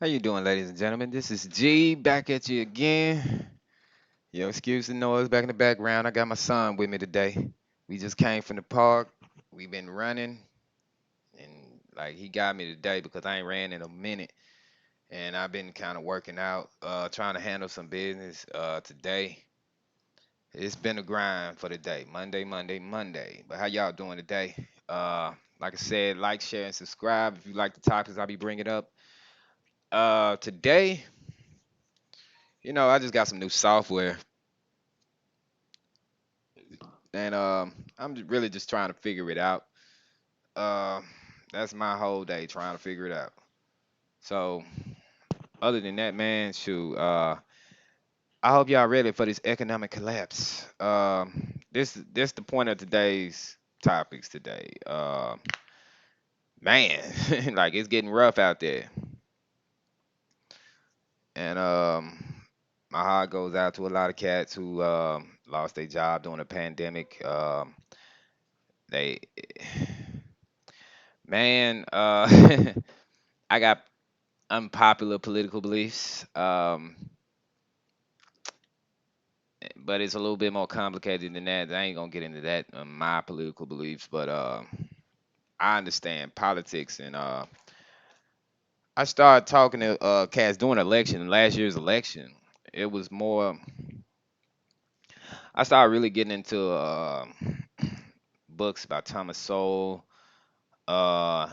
How you doing, ladies and gentlemen? This is G back at you again. Excuse the noise back in the background. I got my son with me today. We just came from the park. We've been running, and like he got me today because I ain't ran in a minute, and I've been kind of working out, trying to handle some business today. It's been a grind for the day. Monday, Monday, Monday. But how y'all doing today? Like I said, like, share, and subscribe if you like the topics I'll be bringing up. Today, I just got some new software and really just trying to figure it out. Uh, that's my whole day trying to figure it out. So other than that, man, shoot, I hope y'all ready for this economic collapse. This the point of today's topics today. Man, like it's getting rough out there, and my heart goes out to a lot of cats who lost their job during the pandemic. They, man, I got unpopular political beliefs, but it's a little bit more complicated than that. I ain't gonna get into that my political beliefs, but I understand politics, and I started talking to cats during election, last year's election. It was more. I started really getting into books by Thomas Sowell.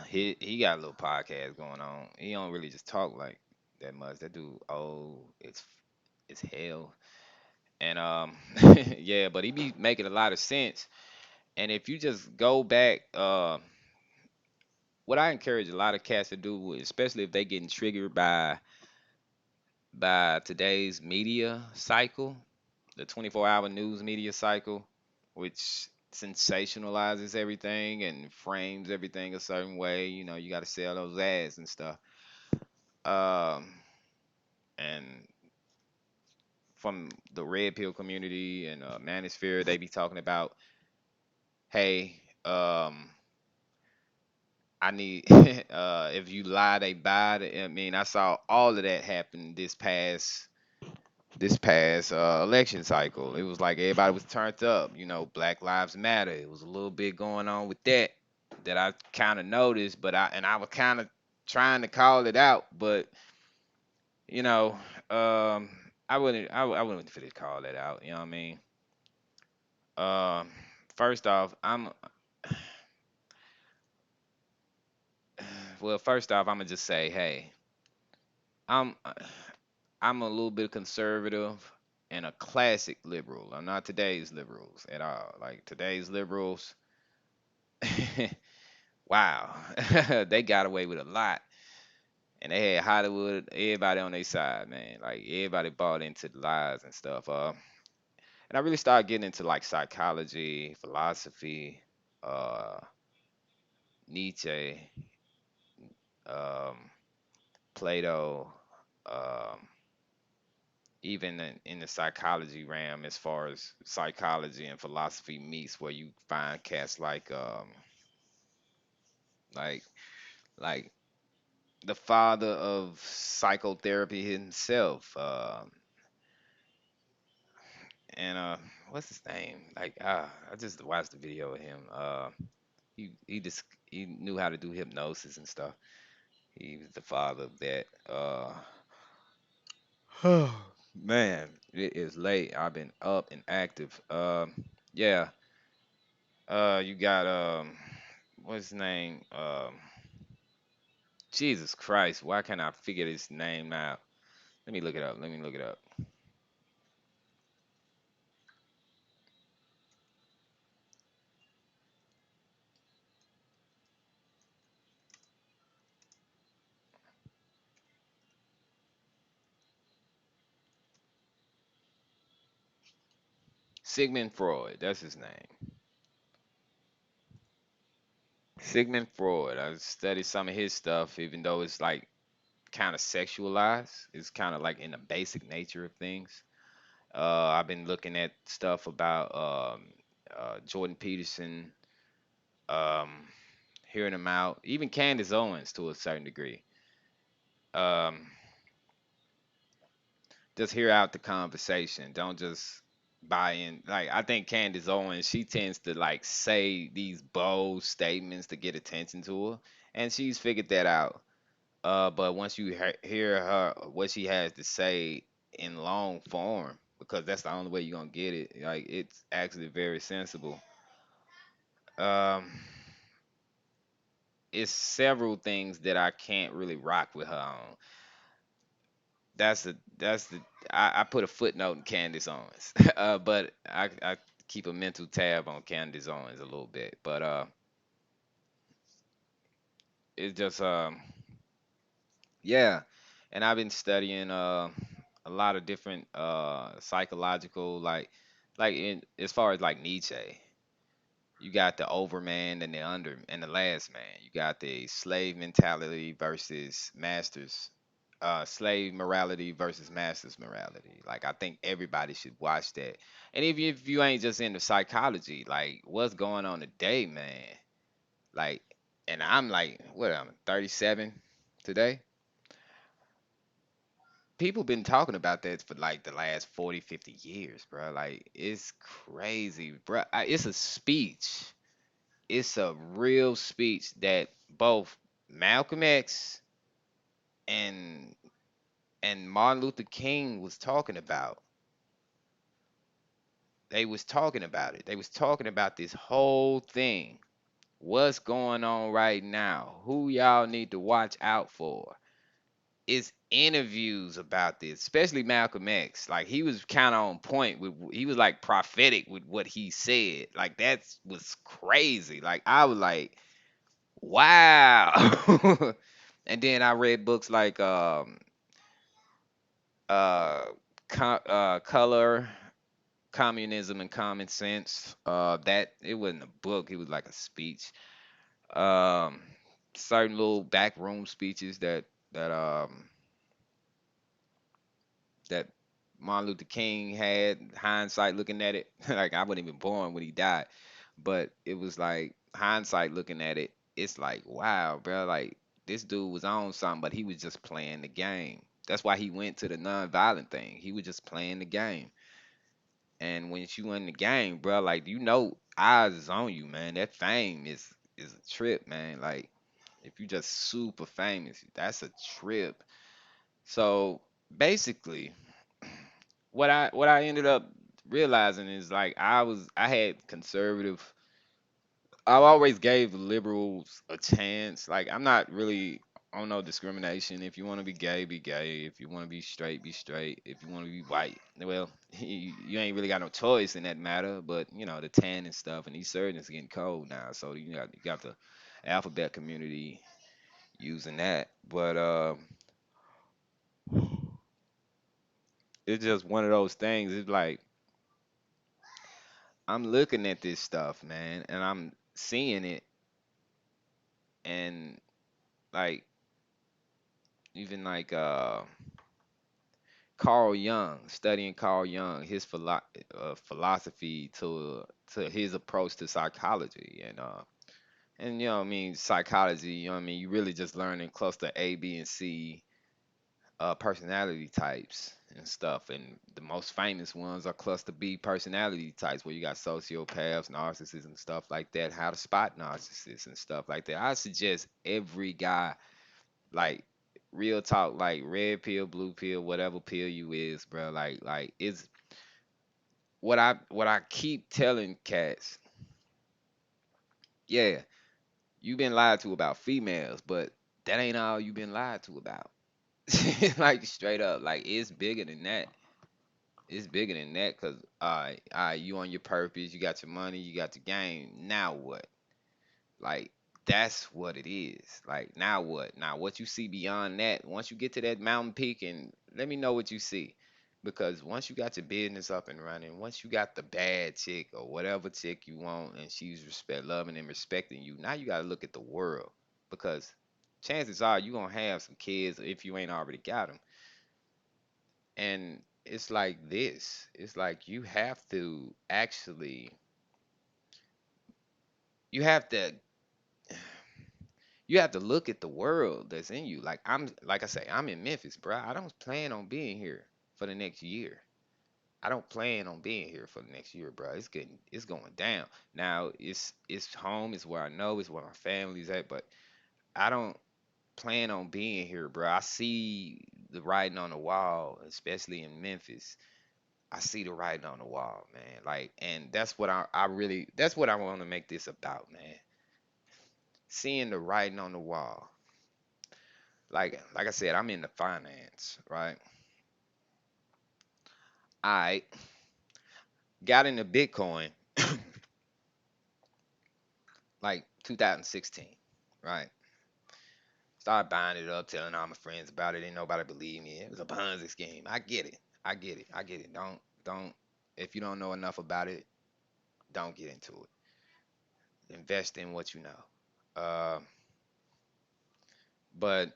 He got a little podcast going on. He don't really just talk like that much. That dude, oh, it's hell. And yeah, but he be making a lot of sense. And if you just go back, what I encourage a lot of cats to do, especially if they getting triggered by today's media cycle, the 24-hour news media cycle, which sensationalizes everything and frames everything a certain way. You got to sell those ads and stuff. Um, and from the red pill community and manosphere, they be talking about, hey, I need if you lie, they buy. I mean, I saw all of that happen this past election cycle. It was like everybody was turned up. Black Lives Matter. It was a little bit going on with that I kind of noticed, but I was kind of trying to call it out, but you know, um, I wouldn't fit to call that out. You know what I mean? Um, First off, first off, I'm gonna just say, hey, I'm I'm a little bit conservative and a classic liberal. I'm not today's liberals at all. Like today's liberals, wow, they got away with a lot, and they had Hollywood, everybody on their side, man. Like everybody bought into the lies and stuff. And I really started getting into like psychology, philosophy, uh, Nietzsche, um, Plato, um, even in the psychology realm, as far as psychology and philosophy meets, where you find cats like like the father of psychotherapy himself, and what's his name? Like I just watched the video of him. He knew how to do hypnosis and stuff. He was the father of that. Man, it is late. I've been up and active. Yeah. You got what's his name? Jesus Christ, why can't I figure this name out? Let me look it up. Let me look it up. Sigmund Freud, that's his name. Sigmund Freud. I studied some of his stuff, even though it's like kind of sexualized. It's kind of like in the basic nature of things. I've been looking at stuff about Jordan Peterson, um, hearing him out, even Candace Owens to a certain degree. um, just hear out the conversation. Don't just buy in. Like I think Candace Owens, she tends to like say these bold statements to get attention to her, and she's figured that out. But once you hear her what she has to say in long form, because that's the only way you're gonna get it. Like it's actually very sensible. Um, it's several things that I can't really rock with her on. That's the I put a footnote in Candace Owens, but I keep a mental tab on Candace Owens a little bit. But it's just yeah, and I've been studying a lot of different psychological like in as far as like Nietzsche. You got the overman and the under and the last man. You got the slave mentality versus masters, slave morality versus masters morality. Like I think everybody should watch that. And if you ain't just into psychology, like what's going on today, man? Like, and I'm like, what I'm 37 today. People been talking about that for like the last 40, 50 years, bro. Like it's crazy, bro. It's a speech. It's a real speech that both Malcolm X and Martin Luther King was talking about. They was talking about it. They was talking about this whole thing. What's going on right now? Who y'all need to watch out for? It's interviews about this, especially Malcolm X. Like he was kind of on point with he was like prophetic with what he said. Like that was crazy. Like I was like, wow. And then I read books like uh, Color, Communism, and Common Sense. That it wasn't a book; it was like a speech. Um, certain little backroom speeches that Martin Luther King had. Hindsight, looking at it, like I wasn't even born when he died, but it was like hindsight looking at it. It's like wow, bro, like this dude was on something, but he was just playing the game. That's why he went to the non-violent thing. He was just playing the game. And when you in the game, bro, like eyes is on you, man. That fame is a trip, man. Like if you just super famous, that's a trip. So basically, what I ended up realizing is like I had conservative. I've always gave liberals a chance. Like I'm not really on no discrimination. If you want to be gay, be gay. If you want to be straight, be straight. If you want to be white, well, you ain't really got no choice in that matter. But the tan and stuff, and these surgeons getting cold now, so you got the alphabet community using that. But it's just one of those things. It's like I'm looking at this stuff, man, and I'm seeing it, and like even like Carl Jung, studying Carl Jung, his philosophy to his approach to psychology, and what I mean psychology, what I mean you really just learning cluster A, B, and C personality types and stuff. And the most famous ones are cluster B personality types, where you got sociopaths, narcissists, and stuff like that. How to spot narcissists and stuff like that. I suggest every guy, like real talk, like red pill, blue pill, whatever pill you is, bro. Like it's what I keep telling cats. Yeah, you been lied to about females, but that ain't all you been lied to about. Like straight up, like it's bigger than that. It's bigger than that, cause you on your purpose, you got your money, you got your game. Now what? Like that's what it is. Like now what? Now what you see beyond that? Once you get to that mountain peak, and let me know what you see, because once you got your business up and running, once you got the bad chick or whatever chick you want, and she's loving and respecting you, now you gotta look at the world, because chances are you gonna have some kids if you ain't already got them. And it's like this. It's like you have to You have to look at the world that's in you. Like I say, I'm in Memphis, bro. I don't plan on being here for the next year. I don't plan on being here for the next year, bro. It's going down. Now it's home, it's where I know, it's where my family's at, but I don't plan on being here, bro. I see the writing on the wall, especially in Memphis. I see the writing on the wall, man. Like, and that's what I really that's what I want to make this about, man. Seeing the writing on the wall. Like I said, I'm in the finance, right? I got into Bitcoin like 2016, right? Started buying it up, telling all my friends about it. Ain't nobody believe me. It was a Ponzi scheme. I get it. I get it. I get it. Don't. If you don't know enough about it, don't get into it. Invest in what you know. But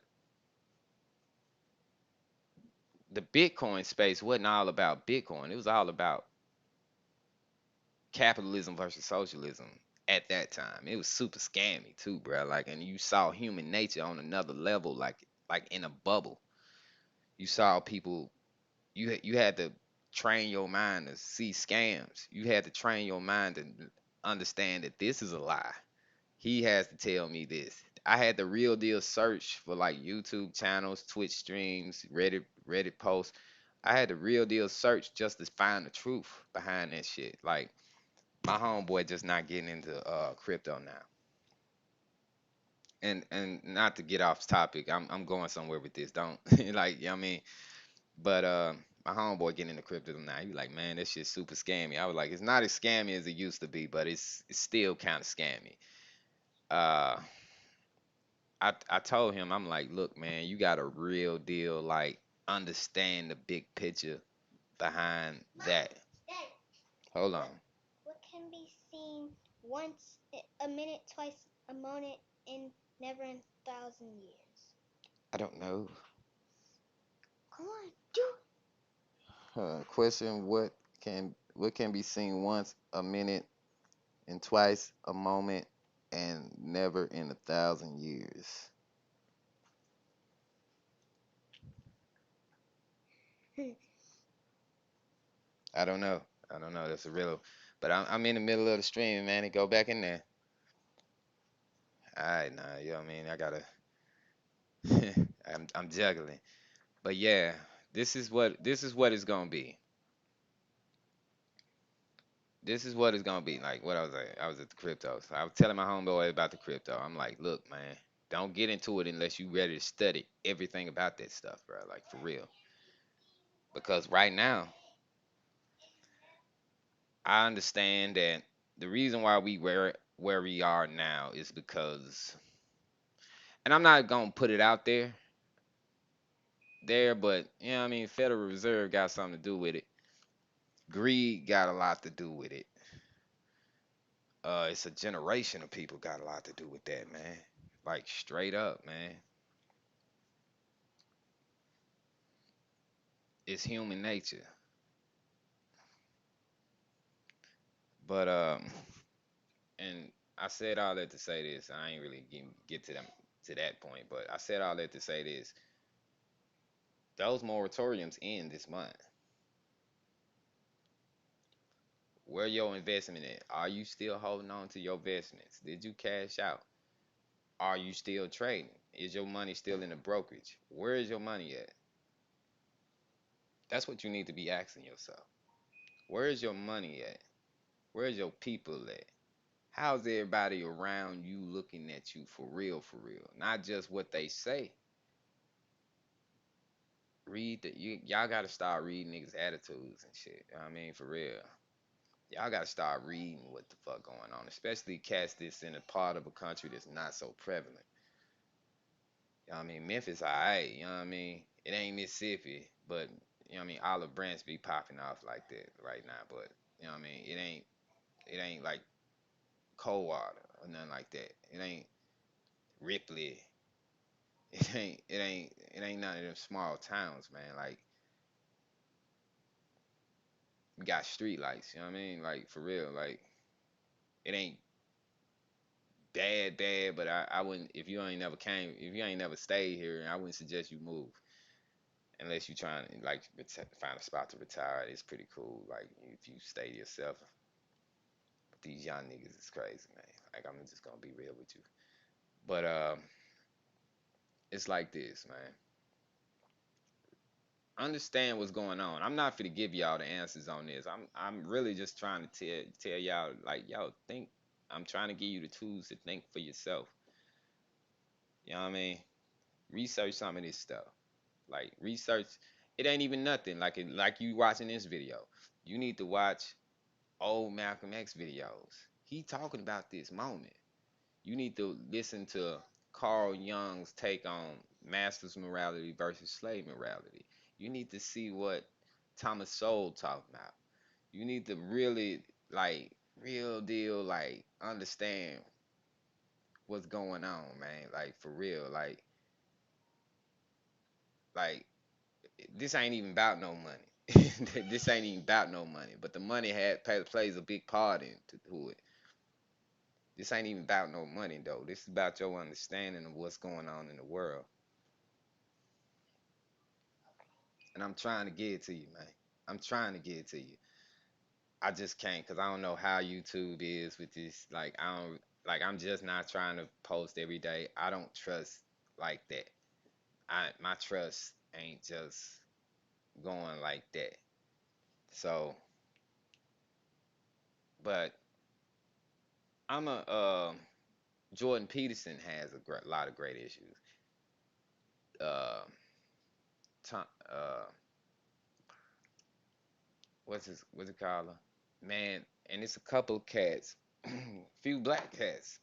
the Bitcoin space wasn't all about Bitcoin. It was all about capitalism versus socialism at that time. It was super scammy too, bro. Like, and you saw human nature on another level, like in a bubble. You saw people. You had to train your mind to see scams. You had to train your mind to understand that this is a lie. He has to tell me this. I had the real deal search for like YouTube channels, Twitch streams, Reddit posts. I had the real deal search just to find the truth behind that shit. Like my homeboy just not getting into crypto now. And not to get off topic, I'm going somewhere with this. Don't like, you know what I mean? But my homeboy getting into crypto now. He like, man, this shit's super scammy. I was like, it's not as scammy as it used to be, but it's still kind of scammy. Uh, I told him, I'm like, look, man, you got a real deal, like understand the big picture behind that. Hold on. What can be seen once a minute, twice a moment, and never in 1,000 years? I don't know. Come on, do it. Question: what can be seen once a minute and twice a moment and never in 1,000 years? I don't know. I don't know. That's a real. But I'm in the middle of the stream, man. And go back in there. All right, nah. You know what I mean? I gotta. I'm juggling. But yeah, this is what it's gonna be. This is what it's gonna be. Like what I was at. I was at the crypto. So I was telling my homeboy about the crypto. I'm like, look, man, don't get into it unless you ready to study everything about that stuff, bro. Like for real. Because right now, I understand that the reason why we where we are now is because, and I'm not gonna put it out there, but you know what I mean. Federal Reserve got something to do with it. Greed got a lot to do with it. It's a generation of people got a lot to do with that, man. Like straight up, man. It's human nature. But and I said all that to say this. I ain't really get to that point, but I said all that to say this. Those moratoriums end this month. Where your investment at? Are you still holding on to your investments? Did you cash out? Are you still trading? Is your money still in the brokerage? Where is your money at? That's what you need to be asking yourself. Where is your money at? Where's your people at? How's everybody around you looking at you for real, for real? Not just what they say. Y'all gotta start reading niggas' attitudes and shit. You know what I mean, for real. Y'all gotta start reading what the fuck going on, especially cats this in a part of a country that's not so prevalent. You know what I mean? Memphis, alright, you know what I mean? It ain't Mississippi, but you know what I mean, olive branch be popping off like that right now, but you know what I mean, it ain't like Coldwater or nothing like that. It ain't Ripley. It ain't none of them small towns, man. Like we got street lights, you know what I mean? Like for real, like it ain't bad, bad. But I wouldn't if you ain't never came, if you ain't never stayed here, I wouldn't suggest you move unless you trying to like find a spot to retire. It's pretty cool. Like if you stay to yourself. But these young niggas is crazy, man. Like I'm just gonna be real with you. But it's like this, man. Understand what's going on. I'm not finna give y'all the answers on this. I'm really just trying to tell y'all like yo think. I'm trying to give you the tools to think for yourself. You know what I mean? Research some of this stuff. Like research. It ain't even nothing. Like you watching this video. You need to watch old Malcolm X videos. He talking about this moment. You need to listen to Carl Jung's take on master's morality versus slave morality. You need to see what Thomas Sowell talked about. You need to really like real deal like understand what's going on, man. Like for real. Like this ain't even about no money. This ain't even about no money, but the money plays a big part into it. This ain't even about no money though. This is about your understanding of what's going on in the world. And I'm trying to get it to you, man. I'm trying to get it to you. I just can't because I don't know how YouTube is with this. Like I don't like I'm just not trying to post every day. I don't trust like that. I my trust ain't just going like that. So, but I'm a Jordan Peterson has a lot of great issues. Uh, Tom, what's it called? Man, and it's a couple cats, few black cats,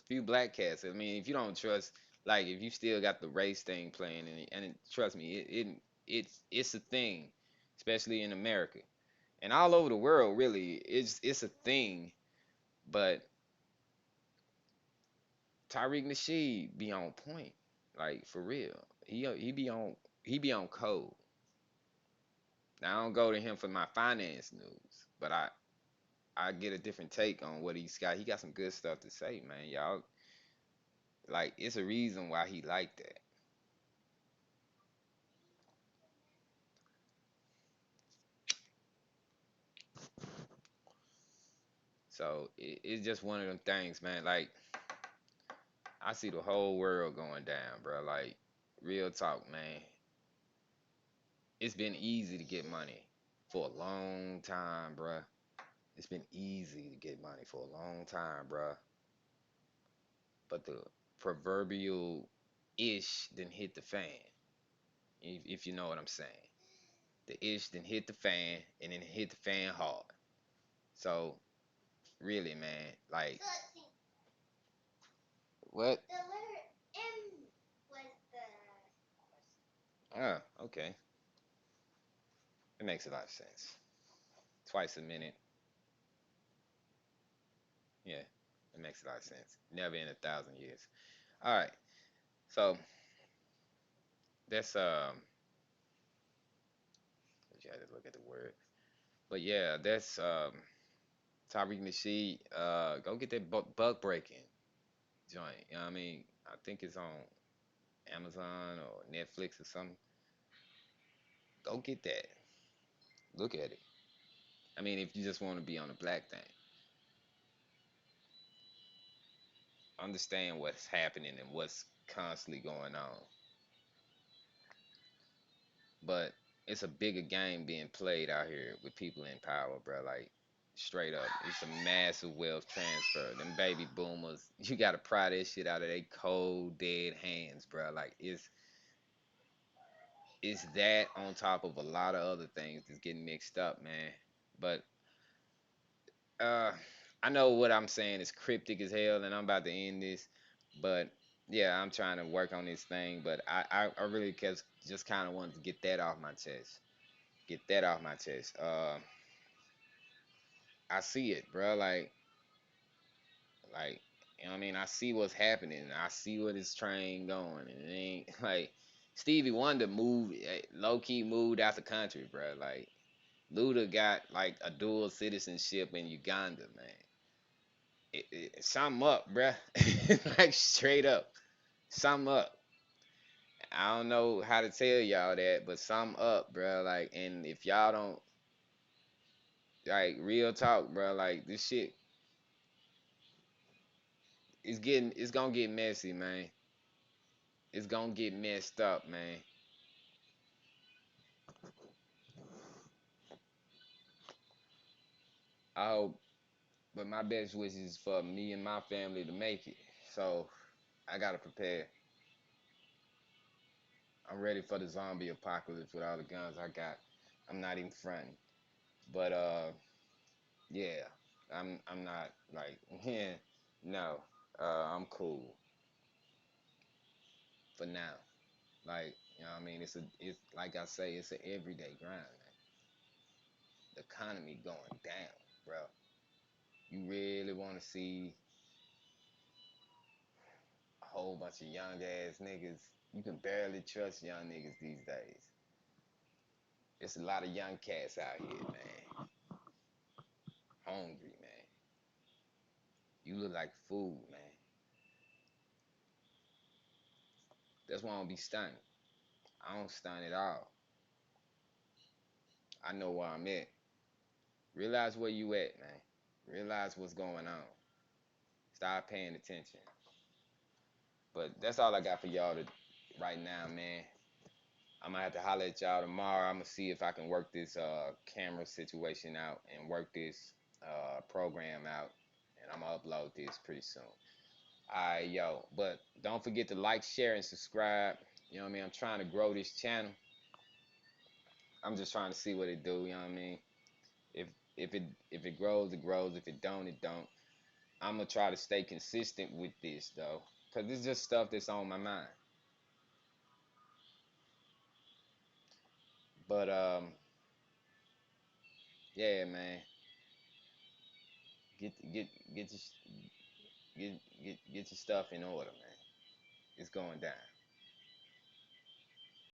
few black cats. I mean, if you don't trust, like, if you still got the race thing playing, trust me, it's a thing, especially in America and all over the world. Really, it's a thing. But Tyreek Nasheed be on point, like for real. He be on code. Now I don't go to him for my finance news, but I get a different take on what he's got. He got some good stuff to say, man. Y'all like it's a reason why he like that. So it's just one of them things, man. Like I see the whole world going down, bro. Like real talk, man. It's been easy to get money for a long time, bro. It's been easy to get money for a long time, bro. But the proverbial ish didn't hit the fan. If you know what I'm saying. The ish then hit the fan and then hit the fan hard. So really, man, like what? The letter M was the Oh, okay. It makes a lot of sense. Twice a minute. Yeah, it makes a lot of sense. Never in 1,000 years. All right. So that's you had to look at the word. But yeah, that's Tyreek Nasheed. Go get that bug breaking joint. You know what I mean? I think it's on Amazon or Netflix or something. Go get that. Look at it. I mean, if you just want to be on the black thing, understand what's happening and what's constantly going on. But it's a bigger game being played out here with people in power, bro. Like straight up, it's a massive wealth transfer. Them baby boomers, you gotta pry that shit out of their cold dead hands, bro. Like it's that on top of a lot of other things that's getting mixed up, man. But uh I know what I'm saying is cryptic as hell and I'm about to end this, but yeah, I'm trying to work on this thing, but I really just kind of wanted to get that off my chest. Get that off my chest. I see it, bro. Like, you know what I mean? I see what's happening. I see where this train going, and it ain't like Stevie Wonder moved, low key moved out the country, bro. Like, Luda got like a dual citizenship in Uganda, man. Something up, bruh. Like straight up, something up. I don't know how to tell y'all that, but something up, bruh. Like, and if y'all don't like real talk, bruh, like this shit, it's gonna get messy, man. It's gonna get messed up, man. I hope, but my best wish is for me and my family to make it. So I gotta prepare. I'm ready for the zombie apocalypse with all the guns I got. I'm not even fronting, but yeah, I'm not like yeah, no, I'm cool for now. Like you know what I mean, it's like I say, it's an everyday grind, man. The economy going down, bro. You really want to see a whole bunch of young ass niggas? You can barely trust young niggas these days. It's a lot of young cats out here, man. Hungry, man. You look like food, man. That's why I don't be stunning. I don't stun at all. I know where I'm at. Realize where you at, man. Realize what's going on. Start paying attention. But that's all I got for y'all to right now, man. I'm gonna have to holler at y'all tomorrow. I'm gonna see if I can work this camera situation out and work this program out, and I'm gonna upload this pretty soon. Alright, yo. But don't forget to like, share, and subscribe. You know what I mean? I'm trying to grow this channel. I'm just trying to see what it do. You know what I mean? If if it grows, it grows. If it don't, it don't. I'm gonna try to stay consistent with this though, cause it's just stuff that's on my mind. But yeah, man, get get get your get your stuff in order, man. It's going down.